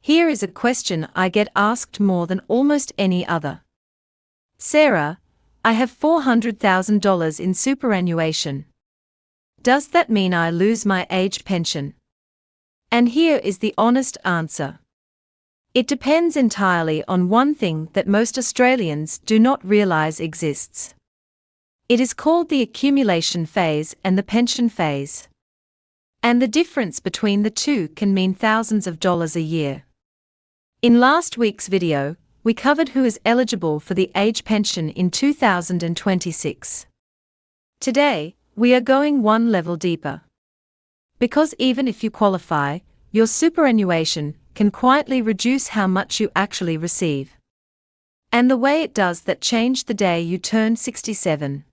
Here is a question I get asked more than almost any other. Sarah, I have $400,000 in superannuation. Does that mean I lose my age pension? And here is the honest answer. It depends entirely on one thing that most Australians do not realise exists. It is called the accumulation phase and the pension phase. And the difference between the two can mean thousands of dollars a year. In last week's video, we covered who is eligible for the age pension in 2026. Today, we are going one level deeper. Because even if you qualify, your superannuation can quietly reduce how much you actually receive. And the way it does that changed the day you turned 67.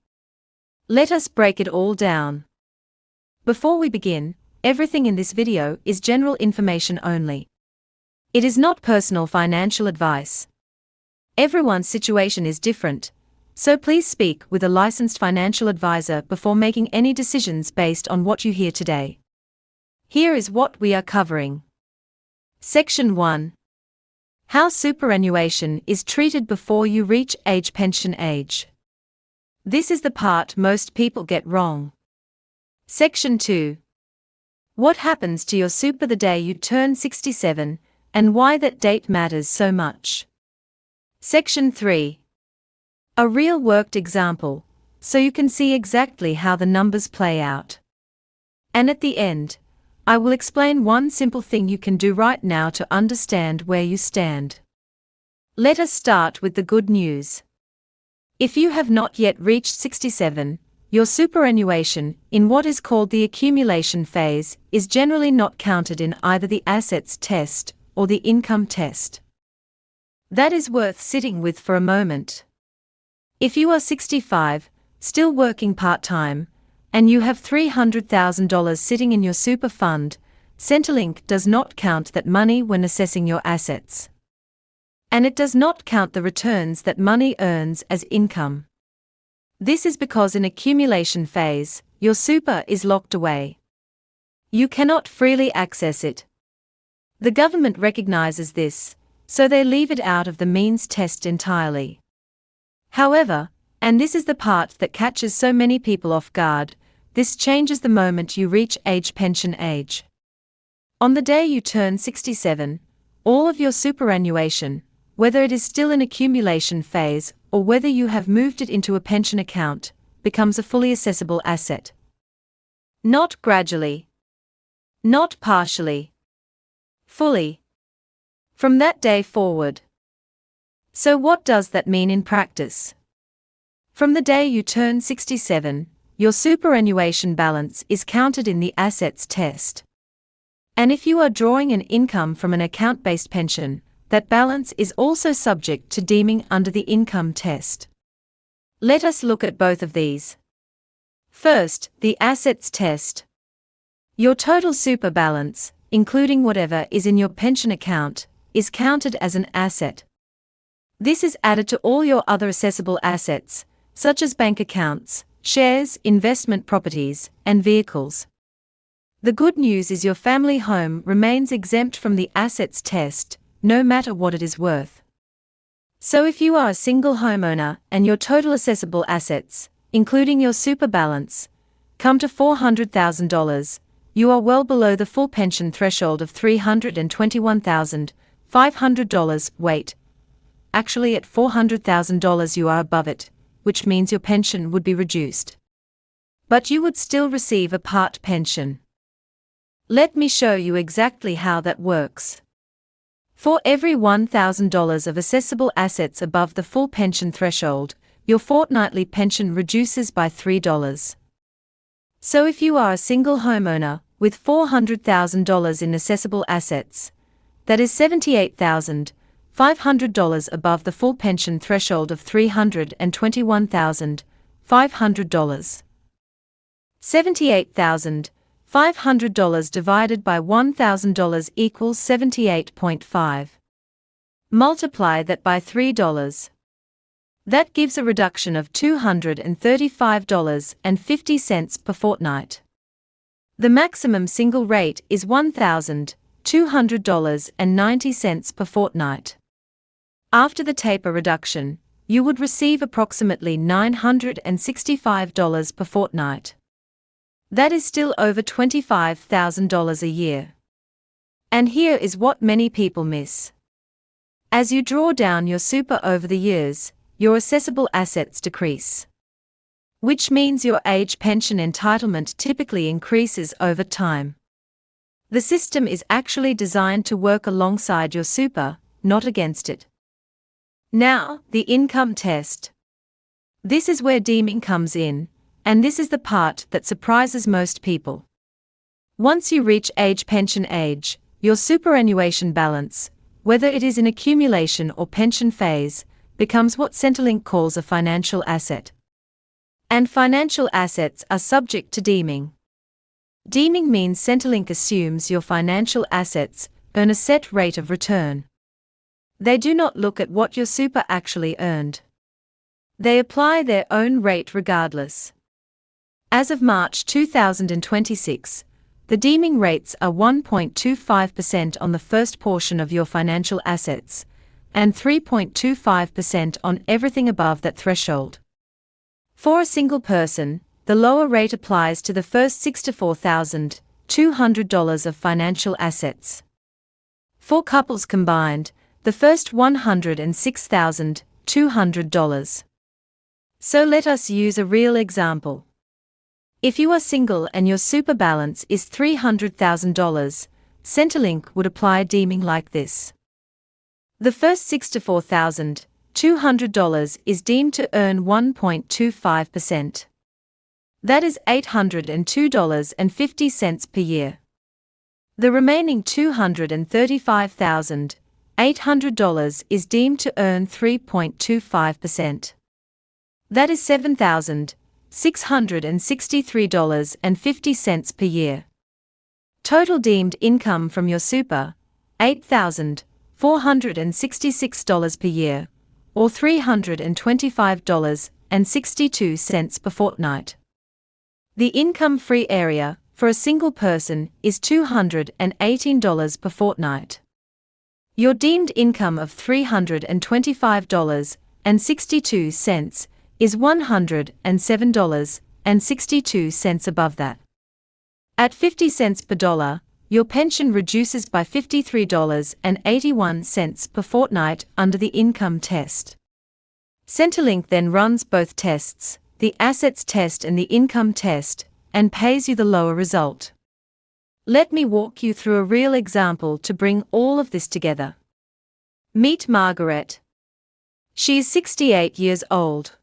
Let us break it all down. Before we begin, everything in this video is general information only. It is not personal financial advice. Everyone's situation is different, so please speak with a licensed financial advisor before making any decisions based on what you hear today. Here is what we are covering. Section 1. How superannuation is treated before you reach age pension age. This is the part most people get wrong. Section 2. What happens to your super the day you turn 67, and why that date matters so much. Section 3. A real-worked example, so you can see exactly how the numbers play out. And at the end, I will explain one simple thing you can do right now to understand where you stand. Let us start with the good news. If you have not yet reached 67, your superannuation, in what is called the accumulation phase, is generally not counted in either the assets test or the income test. That is worth sitting with for a moment. If you are 65, still working part-time, and you have $300,000 sitting in your super fund, Centrelink does not count that money when assessing your assets. And it does not count the returns that money earns as income. This is because in accumulation phase, your super is locked away. You cannot freely access it. The government recognizes this, so they leave it out of the means test entirely. However, and this is the part that catches so many people off guard, this changes the moment you reach age pension age. On the day you turn 67, all of your superannuation, whether it is still in accumulation phase or whether you have moved it into a pension account, becomes a fully assessable asset. Not gradually. Not partially. Fully. From that day forward. So what does that mean in practice? From the day you turn 67, your superannuation balance is counted in the assets test. And if you are drawing an income from an account-based pension, that balance is also subject to deeming under the income test. Let us look at both of these. First, the assets test. Your total super balance, including whatever is in your pension account, is counted as an asset. This is added to all your other assessable assets, such as bank accounts, shares, investment properties, and vehicles. The good news is your family home remains exempt from the assets test, no matter what it is worth. So if you are a single homeowner and your total assessable assets, including your super balance, come to $400,000, you are well below the full pension threshold of $321,500. Wait. Actually, at $400,000 you are above it, which means your pension would be reduced. But you would still receive a part pension. Let me show you exactly how that works. For every $1,000 of assessable assets above the full pension threshold, your fortnightly pension reduces by $3. So if you are a single homeowner with $400,000 in assessable assets, that is $78,500 above the full pension threshold of $321,500. $78,500 divided by $1,000 equals 78.5. Multiply that by $3. That gives a reduction of $235.50 per fortnight. The maximum single rate is $1,200.90 per fortnight. After the taper reduction, you would receive approximately $965 per fortnight. That is still over $25,000 a year. And here is what many people miss. As you draw down your super over the years, your assessable assets decrease. Which means your age pension entitlement typically increases over time. The system is actually designed to work alongside your super, not against it. Now, the income test. This is where deeming comes in, and this is the part that surprises most people. Once you reach pension age, your superannuation balance, whether it is in accumulation or pension phase, becomes what Centrelink calls a financial asset. And financial assets are subject to deeming. Deeming means Centrelink assumes your financial assets earn a set rate of return. They do not look at what your super actually earned. They apply their own rate regardless. As of March 2026, the deeming rates are 1.25% on the first portion of your financial assets, and 3.25% on everything above that threshold. For a single person, the lower rate applies to the first $64,200 of financial assets. For couples combined, the first $106,200. So let us use a real example. If you are single and your super balance is $300,000, Centrelink would apply deeming like this. The first $64,200 is deemed to earn 1.25%. That is $802.50 per year. The remaining $235,800 is deemed to earn 3.25%. That is $7,663.50 per year. Total deemed income from your super, $8,466 per year, or $325.62 per fortnight. The income-free area for a single person is $218 per fortnight. Your deemed income of $325.62 is $107.62 above that. At 50 cents per dollar, your pension reduces by $53.81 per fortnight under the income test. Centrelink then runs both tests, the assets test and the income test, and pays you the lower result. Let me walk you through a real example to bring all of this together. Meet Margaret. She is 68 years old.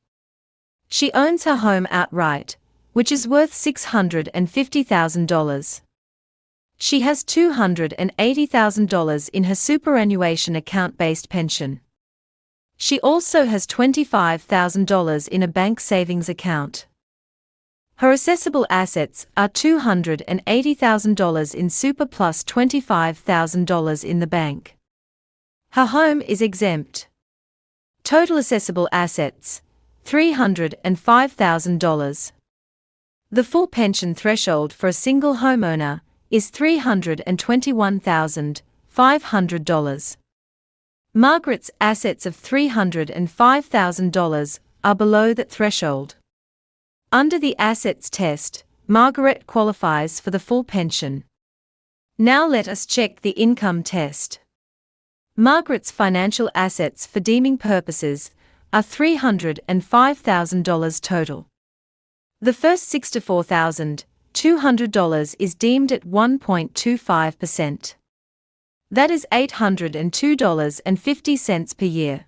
She owns her home outright, which is worth $650,000. She has $280,000 in her superannuation account-based pension. She also has $25,000 in a bank savings account. Her assessable assets are $280,000 in super plus $25,000 in the bank. Her home is exempt. Total assessable assets, $305,000. The full pension threshold for a single homeowner is $321,500. Margaret's assets of $305,000 are below that threshold. Under the assets test, Margaret qualifies for the full pension. Now let us check the income test. Margaret's financial assets for deeming purposes are $305,000 total. The first $64,200 is deemed at 1.25%. That is $802.50 per year.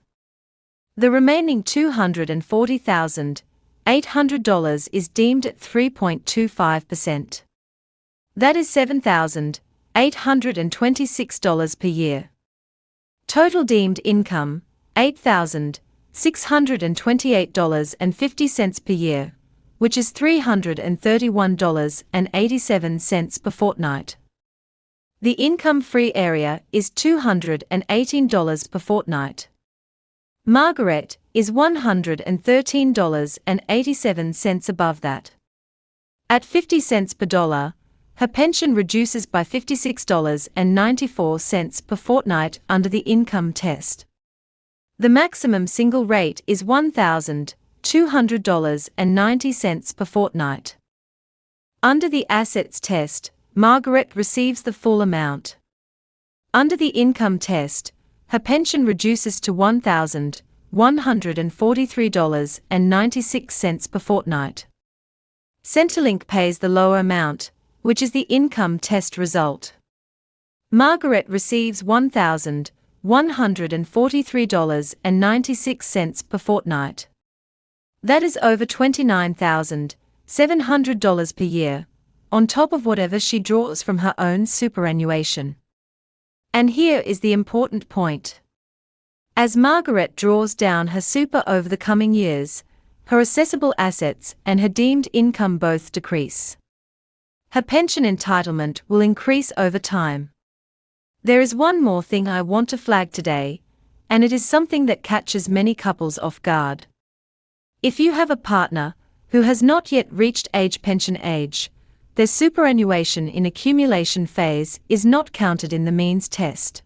The remaining $240,800 is deemed at 3.25%. That is $7,826 per year. Total deemed income, $8,628.50 per year, which is $331.87 per fortnight. The income-free area is $218 per fortnight. Margaret is $113.87 above that. At 50 cents per dollar, her pension reduces by $56.94 per fortnight under the income test. The maximum single rate is $1,200.90 per fortnight. Under the assets test, Margaret receives the full amount. Under the income test, her pension reduces to $1,143.96 per fortnight. Centrelink pays the lower amount, which is the income test result. Margaret receives $1,143.96 per fortnight. That is over $29,700 per year, on top of whatever she draws from her own superannuation. And here is the important point. As Margaret draws down her super over the coming years, her assessable assets and her deemed income both decrease. Her pension entitlement will increase over time. There is one more thing I want to flag today, and it is something that catches many couples off guard. If you have a partner who has not yet reached age pension age, their superannuation in accumulation phase is not counted in the means test.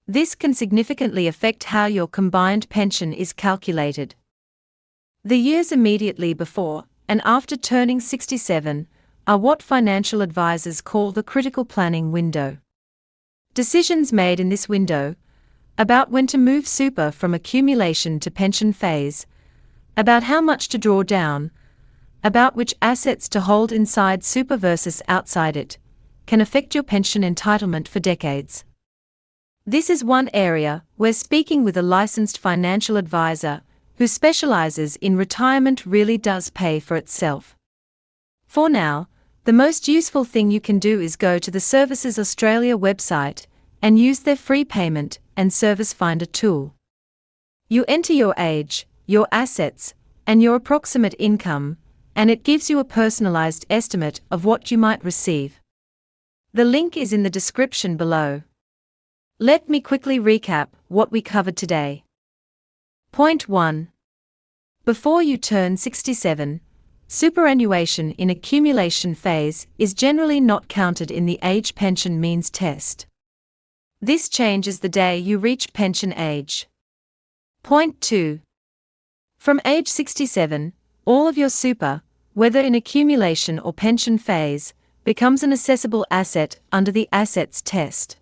This can significantly affect how your combined pension is calculated. The years immediately before and after turning 67 are what financial advisors call the critical planning window. Decisions made in this window, about when to move super from accumulation to pension phase, about how much to draw down, about which assets to hold inside super versus outside it, can affect your pension entitlement for decades. This is one area where speaking with a licensed financial advisor who specializes in retirement really does pay for itself. For now, the most useful thing you can do is go to the Services Australia website and use their free payment and service finder tool. You enter your age, your assets, and your approximate income, and it gives you a personalized estimate of what you might receive. The link is in the description below. Let me quickly recap what we covered today. Point 1. Before you turn 67, superannuation in accumulation phase is generally not counted in the age pension means test. This changes the day you reach pension age. Point 2. From age 67, all of your super, whether in accumulation or pension phase, becomes an assessable asset under the assets test.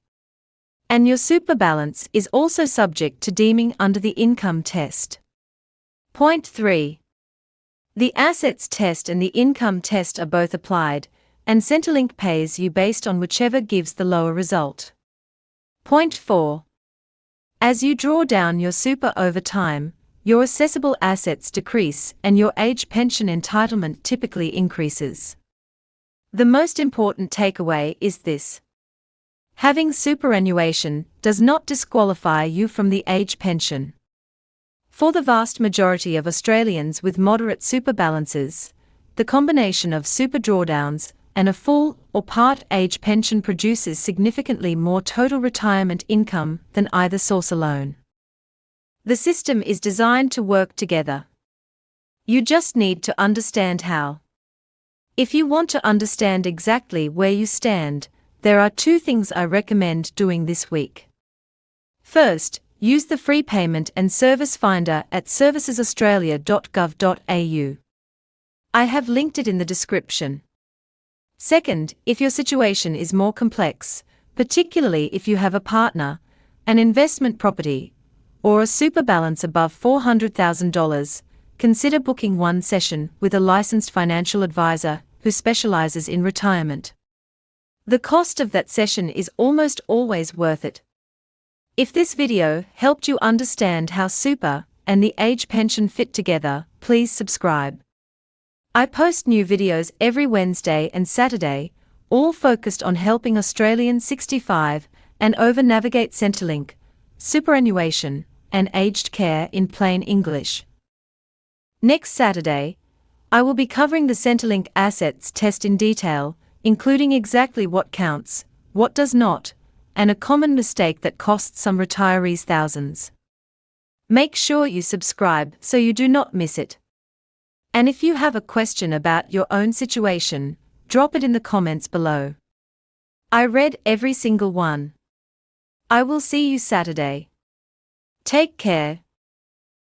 And your super balance is also subject to deeming under the income test. Point 3. The assets test and the income test are both applied, and Centrelink pays you based on whichever gives the lower result. Point 4. As you draw down your super over time, your assessable assets decrease and your age pension entitlement typically increases. The most important takeaway is this. Having superannuation does not disqualify you from the age pension. For the vast majority of Australians with moderate super balances, the combination of super drawdowns and a full or part age pension produces significantly more total retirement income than either source alone. The system is designed to work together. You just need to understand how. If you want to understand exactly where you stand, there are two things I recommend doing this week. First, use the free payment and service finder at servicesaustralia.gov.au. I have linked it in the description. Second, if your situation is more complex, particularly if you have a partner, an investment property, or a super balance above $400,000, consider booking one session with a licensed financial advisor who specializes in retirement. The cost of that session is almost always worth it. If this video helped you understand how super and the age pension fit together, please subscribe. I post new videos every Wednesday and Saturday, all focused on helping Australians 65 and over navigate Centrelink, superannuation, and aged care in plain English. Next Saturday, I will be covering the Centrelink assets test in detail, including exactly what counts, what does not, and a common mistake that costs some retirees thousands. Make sure you subscribe so you do not miss it. And if you have a question about your own situation, drop it in the comments below. I read every single one. I will see you Saturday. Take care.